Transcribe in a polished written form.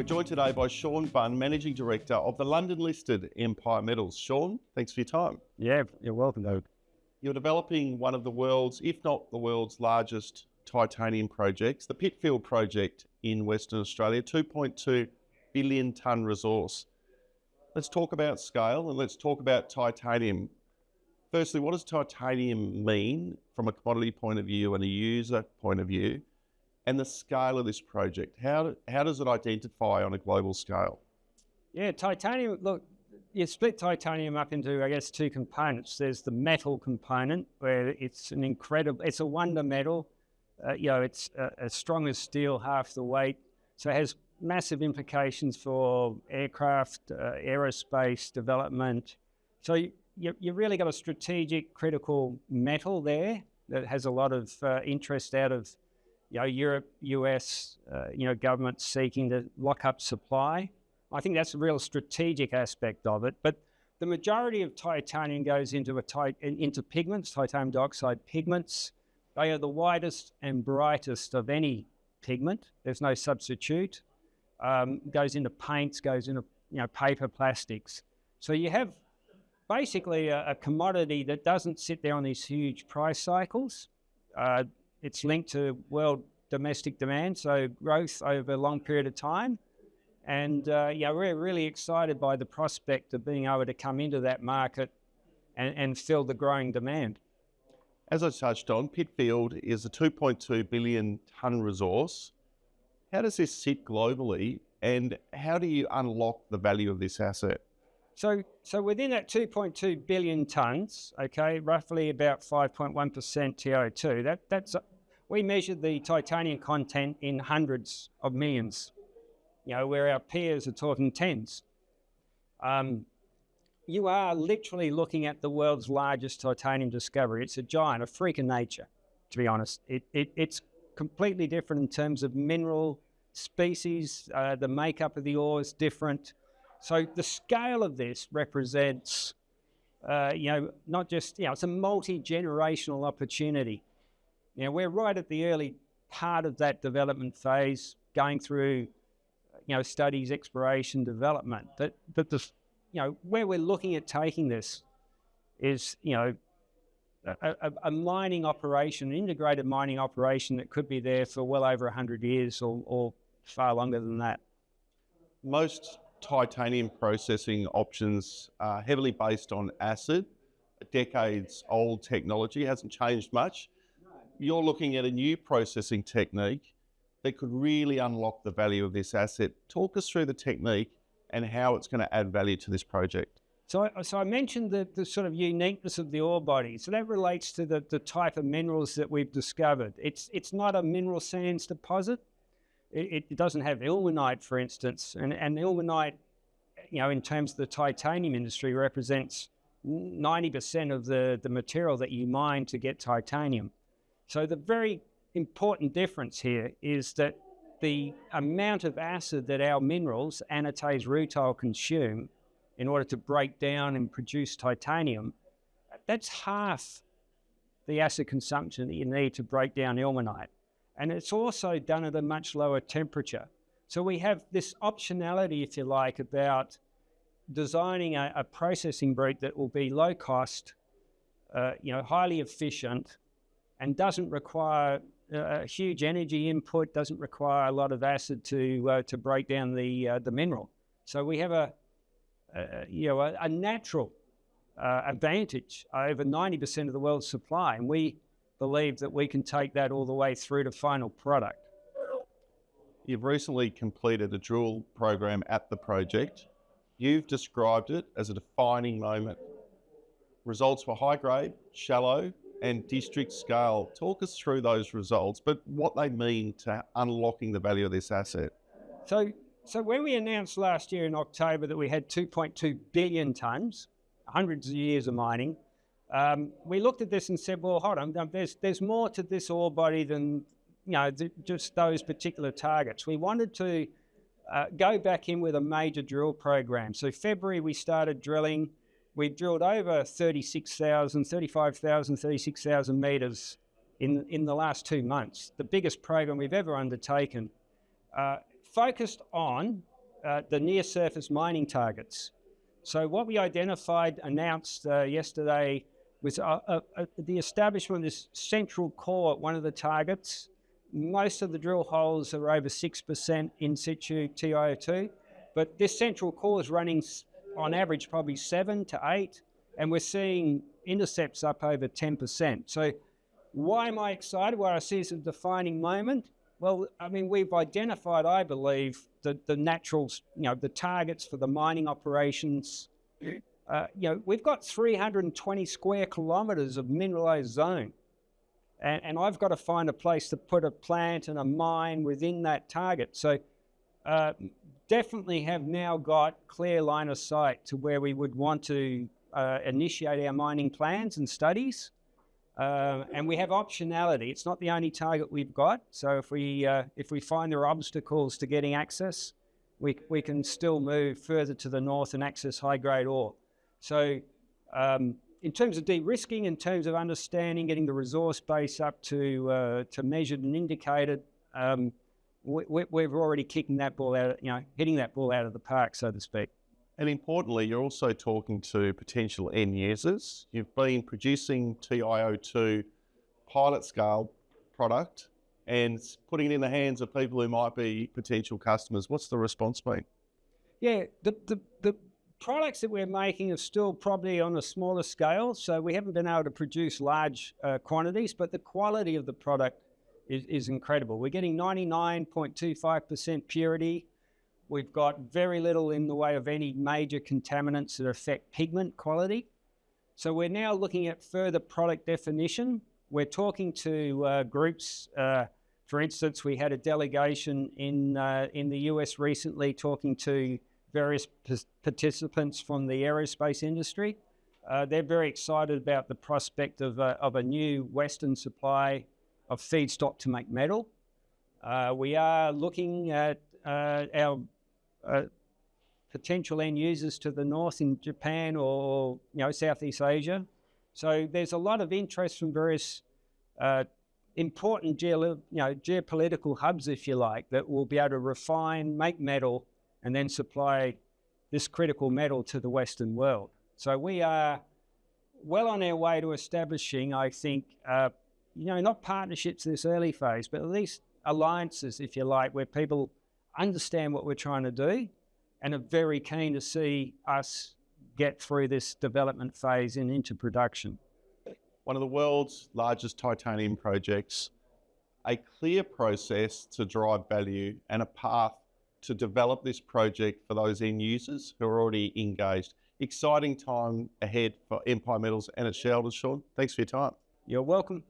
joined today by Shaun Bunn, Managing Director of the London-listed Empire Metals. Shaun, thanks for your time. Yeah, you're welcome, David. You're developing one of the world's, if not the world's largest titanium projects, the Pitfield project in Western Australia, 2.2 billion tonne resource. Let's talk about scale and let's talk about titanium. Firstly, what does titanium mean from a commodity point of view and a user point of view? And the scale of this project, how does it identify on a global scale? Yeah, titanium, look, you split titanium up into, I guess, two components. There's the metal component, where it's it's a wonder metal. It's as strong as steel, half the weight. So it has massive implications for aircraft, aerospace development. So you really got a strategic, critical metal there that has a lot of interest out of Europe, US, governments seeking to lock up supply. I think that's a real strategic aspect of it. But the majority of titanium goes into pigments, titanium dioxide pigments. They are the widest and brightest of any pigment. There's no substitute. Goes into paints, goes into paper, plastics. So you have basically a commodity that doesn't sit there on these huge price cycles. It's linked to world domestic demand, so growth over a long period of time. And we're really excited by the prospect of being able to come into that market and fill the growing demand. As I touched on, Pitfield is a 2.2 billion tonne resource. How does this sit globally and how do you unlock the value of this asset? So within that 2.2 billion tonnes, roughly about 5.1% TiO2, we measured the titanium content in hundreds of millions, where our peers are talking tens. You are literally looking at the world's largest titanium discovery. It's a giant, a freak of nature, to be honest. It's completely different in terms of mineral species. The makeup of the ore is different. So the scale of this represents, not just, it's a multi-generational opportunity. We're right at the early part of that development phase, going through, studies, exploration, development. But where we're looking at taking this is, a mining operation, an integrated mining operation that could be there for well over 100 years or far longer than that. Most titanium processing options are heavily based on acid, a decades-old technology, hasn't changed much. You're looking at a new processing technique that could really unlock the value of this asset. Talk us through the technique and how it's going to add value to this project. So I mentioned the sort of uniqueness of the ore body. So that relates to the type of minerals that we've discovered. It's not a mineral sands deposit. It doesn't have ilmenite, for instance. And ilmenite, in terms of the titanium industry, represents 90% of the material that you mine to get titanium. So the very important difference here is that the amount of acid that our minerals, anatase, rutile, consume in order to break down and produce titanium, that's half the acid consumption that you need to break down ilmenite. And it's also done at a much lower temperature. So we have this optionality, if you like, about designing a processing route that will be low cost, highly efficient, and doesn't require a huge energy input, doesn't require a lot of acid to break down the mineral. So we have a natural advantage over 90% of the world's supply, and we believe that we can take that all the way through to final product. You've recently completed a drill program at the project. You've described it as a defining moment. Results were high grade, shallow, and district scale. Talk us through those results, but what they mean to unlocking the value of this asset. So when we announced last year in October that we had 2.2 billion tonnes, hundreds of years of mining, we looked at this and said, well, hold on, there's more to this ore body than just those particular targets. We wanted to go back in with a major drill program. So February we started drilling. We've drilled over 36,000 metres in the last 2 months, the biggest program we've ever undertaken, focused on the near-surface mining targets. So what we identified, announced yesterday, was the establishment of this central core at one of the targets. Most of the drill holes are over 6% in situ TiO2, but this central core is running on average probably 7 to 8, and we're seeing intercepts up over 10%. So why am I excited? Well, I see it's a defining moment. Well, I mean, we've identified, I believe, the natural, the targets for the mining operations. We've got 320 square kilometres of mineralised zone. And I've got to find a place to put a plant and a mine within that target. So definitely have now got clear line of sight to where we would want to initiate our mining plans and studies. And we have optionality. It's not the only target we've got. So if we find there are obstacles to getting access, we can still move further to the north and access high-grade ore. So in terms of de-risking, in terms of understanding, getting the resource base up to measured and indicated, we're already kicking that ball out, hitting that ball out of the park, so to speak. And importantly, you're also talking to potential end users. You've been producing TiO2 pilot scale product and putting it in the hands of people who might be potential customers. What's the response been? Yeah, the products that we're making are still probably on a smaller scale, so we haven't been able to produce large quantities, but the quality of the product is incredible. We're getting 99.25% purity. We've got very little in the way of any major contaminants that affect pigment quality. So we're now looking at further product definition. We're talking to groups. For instance, we had a delegation in the US recently talking to various participants from the aerospace industry. They're very excited about the prospect of a new Western supply of feedstock to make metal. We are looking at our potential end users to the north in Japan or Southeast Asia. So there's a lot of interest from various important geopolitical hubs, if you like, that will be able to refine, make metal, and then supply this critical metal to the Western world. So we are well on our way to establishing, I think, not partnerships in this early phase, but at least alliances, if you like, where people understand what we're trying to do and are very keen to see us get through this development phase and into production. One of the world's largest titanium projects, a clear process to drive value and a path to develop this project for those end users who are already engaged. Exciting time ahead for Empire Metals and its shareholders, Shaun. Thanks for your time. You're welcome.